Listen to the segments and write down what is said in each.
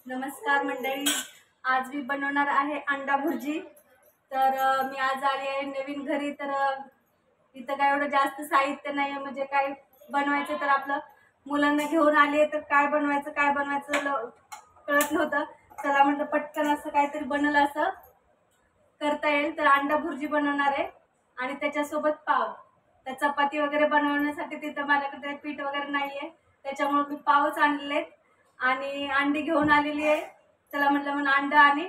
नमस्कार मंडळी, आज मी बनवणार आहे अंडा भुर्जी। तर मी आज आली आहे नवीन घरी। तर इथं काय एवढं जास्त साहित्य नाही आहे, म्हणजे काय बनवायचं तर आपलं मुलांना घेऊन आली तर काय बनवायचं कळत नव्हतं। चला म्हटलं पटकन असं काहीतरी बनल असं करता येईल। तर अंडा भुर्जी बनवणार आहे आणि त्याच्यासोबत पाव। तर चपाती वगैरे बनवण्यासाठी तिथं माझ्याकडे पीठ वगैरे नाहीये, त्याच्यामुळे मी पावच आणलेत आणि अंडी घेऊन आलेली आहे। चला म्हटलं मग अंडा आणि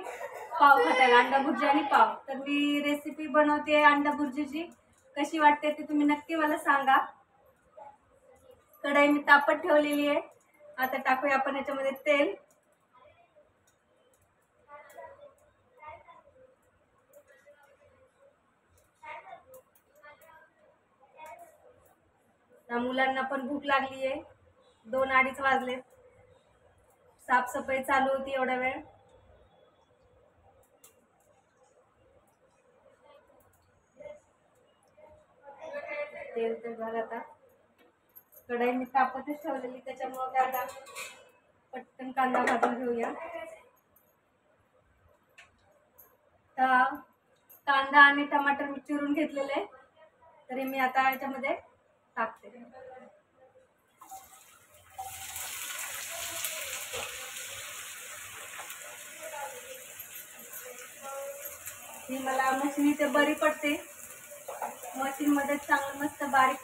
पाव खातायला, अंडा भुर्जी आणि पाव। तर मी रेसिपी बनवते अंडा भुर्जीची, कशी वाटते ते तुम्ही नक्की मला सांगा। कढई मी तापत ठेवलेली आहे। आता टाकूया आपण याच्यामध्ये तेल। मुलांना पण भूक लागली आहे, 2-2:30 वाजलेत। साफसफाई चालू होती एवढा वेळ। तेल तर झालं, आता कढई मी तापतच ठेवलेली, त्याच्यामुळे आता पटकन कांदा भाजून घेऊया। कांदा आणि टमाटर मी चिरून घेतलेले, तरी मी आता याच्यामध्ये टाकते। ही मला मशीन ते बरी पडते, मशीन मध्ये चांगला मस्त बारीक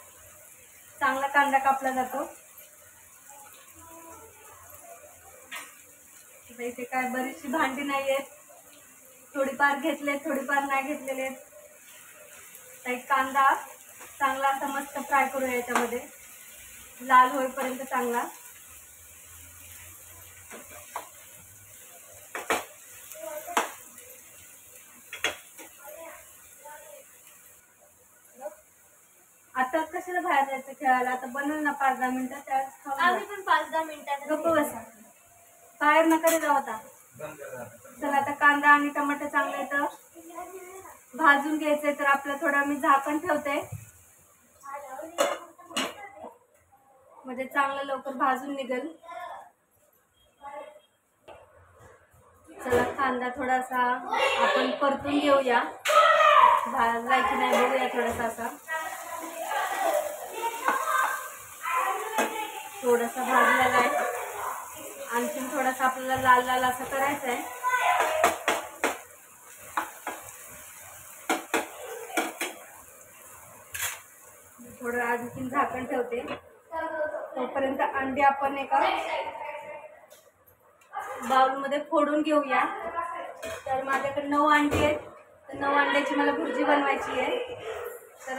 चांगला कांदा कापला जातो। इथे काय बरीचशी भांडी नाही आहेत, थोडीफार घेतले थोडीफार नाही घेतलेले। एक कांदा चांगला असा मस्त फ्राय करूया, याच्यामध्ये लाल होईपर्यंत चांगला। आता कशाला बाहेर जायचं खेळायला, आता बनल ना 5-10 मिनिटात, आम्ही पण 5-10 मिनिटात गप्प बसा, बाहेर नका जाऊ आता। चला आता कांदा आणि टमाटर चांगले तर भाजून घ्यायचे। तर आपलं थोडं मी झाकण ठेवते, म्हणजे चांगलं लवकर भाजून निघेल। चला कांदा थोडासा आपण परतून घेऊया, भाजला की नाही बघूया थोडासा असा। थोडासा भाजलेला आहे, आणखीन थोडासा आपल्याला लाल लाल असं करायचं आहे। थोडं आणखीन झाकण ठेवते, तोपर्यंत अंडी आपण एका बाउल मध्ये फोडून घेऊया। तर माझ्याकडे 9 अंडी आहेत, तर 9 अंड्याची मला भुर्जी बनवायची आहे। तर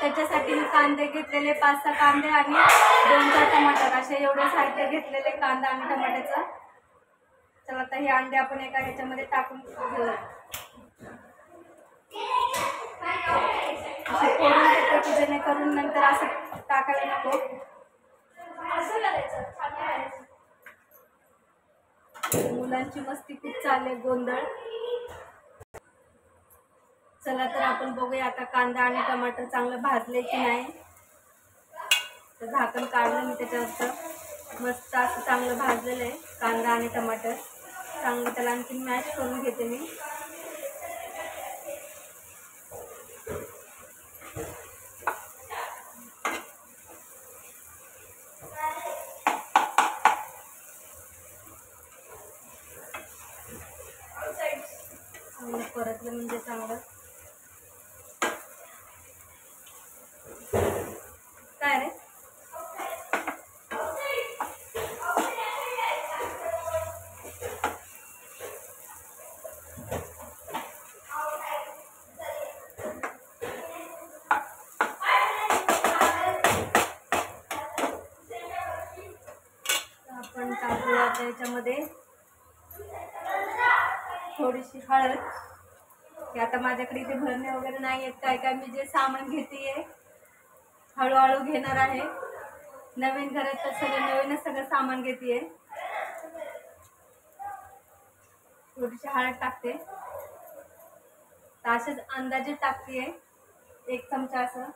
त्याच्यासाठी मी कांदे घेतलेले 5-6 कांदे आणि 2-4 टमाटर, असे एवढे साहित्य घेतलेले कांदा आणि टमाट्याचं। चला आता हे अंडे आपण एका ह्याच्यामध्ये टाकून घेऊया। असे फोडून घेते की जेणेकरून नंतर असं टाकायला नको। मुलांची मस्ती खूप चालले, गोंधळ। चला तर आपण बघूया आता कांदा आणि टमाटर चांगलं भाजले की नाही। तर झाकण काढलं मी त्याच्यावरचं, मस्त असं चांगलं भाजलेलं आहे कांदा आणि टमाटर। चांगलं त्याला आणखी मॅश करून घेते मी। परतलं म्हणजे चांगलं काय रे, आपण टाकूया त्याच्यामध्ये थोडीशी हळद। की आता माझ्याकडे इथे भरणे वगैरे नाही आहेत, काय मी जे सामान घेतेय हळूहळू घेणार आहे। नवीन घरात तर सगळं नवीनच सगळं सामान घेतेय। थोडीशी हळद टाकते, असेच अंदाजे टाकतेय, 1 चमचा असं।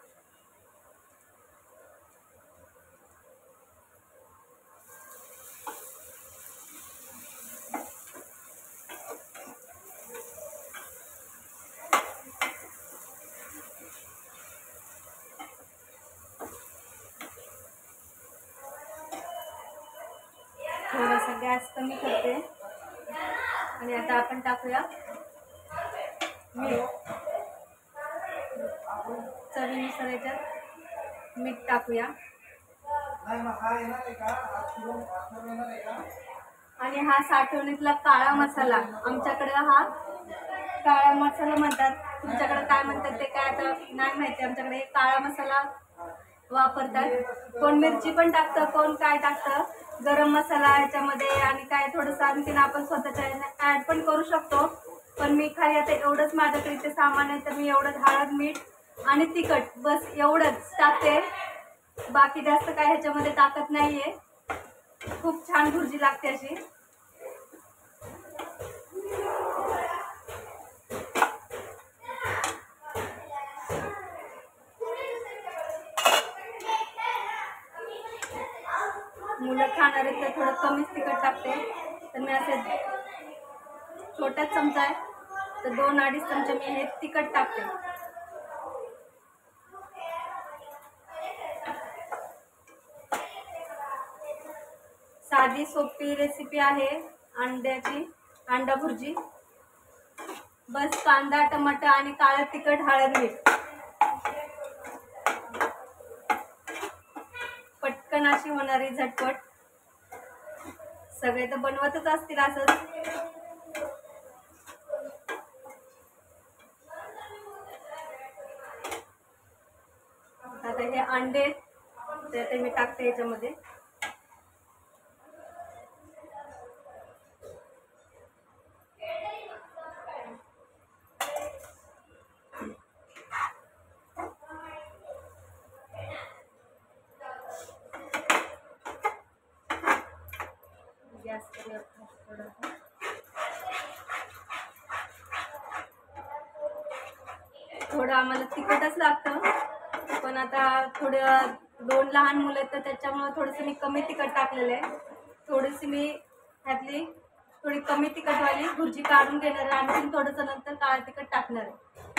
थोडासा गॅस कमी करते आणि आता आपण टाकूया मीठ. चवीनुसार याच्यात मीठ टाकूया. आणि हा साठवणीतला काळा मसाला, आमच्याकडे हा काळा मसाला म्हणतात, तुमच्याकडे काय म्हणतात ते काय आता नाही माहिती. आमच्याकडे काळा मसाला वापरतात. कोण मिरची पण टाकतं, कोण काय टाकतं, गरम मसाला ह्याच्यामध्ये आणि काय थोडंसं आणखीन आपण स्वतःच्या ऍड पण करू शकतो. पण मी खाली आता एवढंच माझ्याकडे इथे सामान आहे, तर मी एवढंच हळद, मीठ आणि तिखट बस एवढंच टाकते. बाकी जास्त काय ह्याच्यामध्ये टाकत नाहीये. खूप छान भुर्जी लागते अशी. मुलं खाणार आहेत तर थोडं कमीच तिखट टाकते. तर मी असे छोटाच चमचा आहे तर 2-2.5 चमचे मी हे तिखट टाकते. साधी सोपी रेसिपी आहे अंड्याची, अंडा भुर्जी. बस कांदा, टमाटर आणि काळं तिखट, हळद, मीठ. पटकन अशी होणारी झटपट. सगळे तर बनवतच असतील असंच. आता हे अंडे तर ते मी टाकते याच्यामध्ये. गॅस थोडं आम्हाला तिखटच लागतं, पण आता थोडं 2 लहान मुलं आहेत तर त्याच्यामुळे थोडंसं मी कमी तिखट टाकलेलं आहे. थोडीशी मी ह्यातली थोडी कमी तिखटवाली भुर्जी काढून घेणार आहे. आणखी थोडंसं नंतर काळं तिखट टाकणार आहे.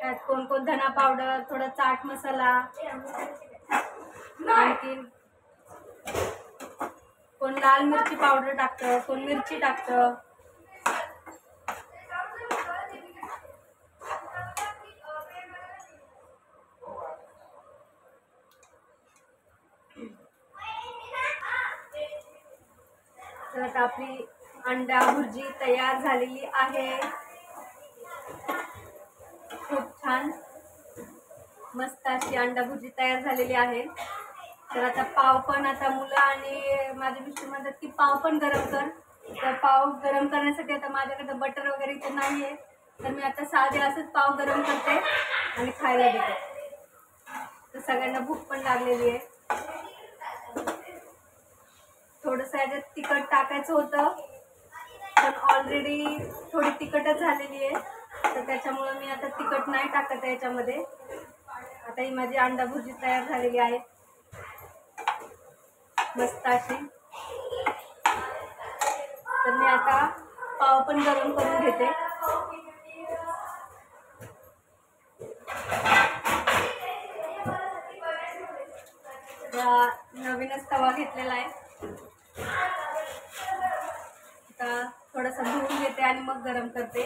त्यात कोण कोण धना पावडर, थोडा चाट मसाला, आणखी कोण लाल मिरची पावडर टाकतं, कोण मिरची टाकतं. तर आता आपली अंडा भुर्जी तयार झालेली आहे. खूप छान मस्त अशी अंडा भुर्जी तयार झालेली आहे. तर आता पाव पण, आता मुलं आणि माझे मिस्टर म्हणतात की पाव पण गरम कर. तर पाव गरम करण्यासाठी आता माझ्याकडे बटर वगैरे इथे नाही आहे, तर मी आता साधे असंच पाव गरम करते आणि खायला देते. तर सगळ्यांना भूक पण लागलेली आहे. थोडंसं याच्यात तिखट टाकायचं होतं, पण ऑलरेडी थोडी तिखटच झालेली आहे, तर त्याच्यामुळं मी आता तिखट नाही टाकत आहे याच्यामध्ये. आता ही माझी अंडा भुर्जी तयार झालेली आहे मस्त अशी. तर मी आता पाव पण गरम करून घेते. नवीनच तवा घेतलेला आहे. आता थोडासा धुवून घेते आणि मग गरम करते.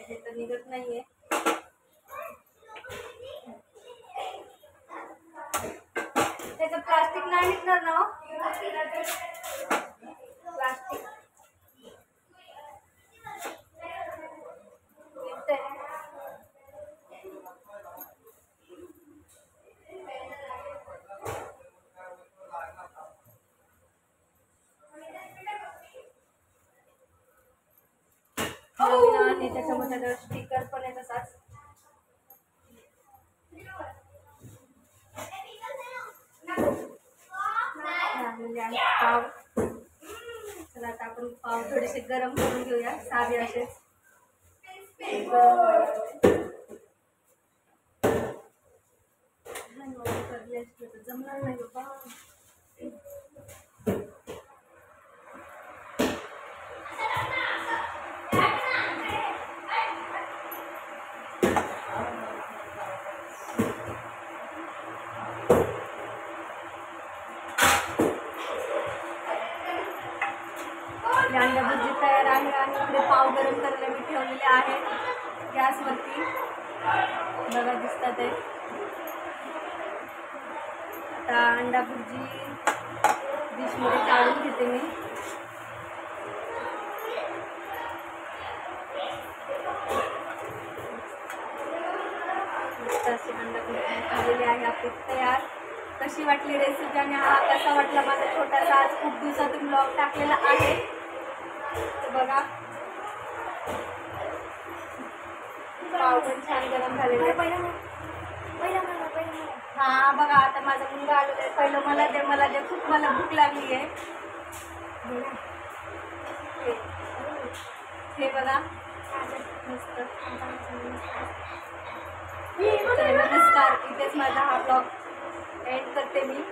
हे तर निघत नाहीये. त्याचं प्लास्टिक नाही निघणार ना? प्लास्टिक आणि त्याच्यामध्ये स्टिकर पण आहे तसाच. पाव, चला आता आपण पाव थोडेसे गरम करून घेऊया साधे असेच. गरम व्हायला लागले. करले असते तर जमणार नाही बाबा. अंडा भुर्जी तयार आहे आणि इकडे पाव गरम करायला मी ठेवलेले आहे गॅसवरती. बघा दिसतात आहे. आता अंडा भुर्जी डिशमध्ये काढून घेते मी. अशी अंडा भुर्जी झालेली आहे आपली तयार. कशी वाटली रेसिपी आणि हा कसा वाटला माझा छोटासा आज खूप दिवसातून ब्लॉग टाकलेला आहे. बघा पाव पण छान गरम झालेले. हा बघा आता माझा मुलगा आलेला आहे. पहिलं मला दे खूप मला भूक लागली आहे. हे बघा मस्त. तर नमस्कार, इथेच माझा हा ब्लॉग एंड करते मी.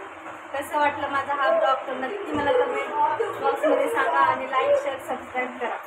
कसं वाटलं माझा हा ब्लॉग तर नक्की मला कमेंट बॉक्समध्ये सांगा आणि लाईक शेअर सबस्क्राईब करा.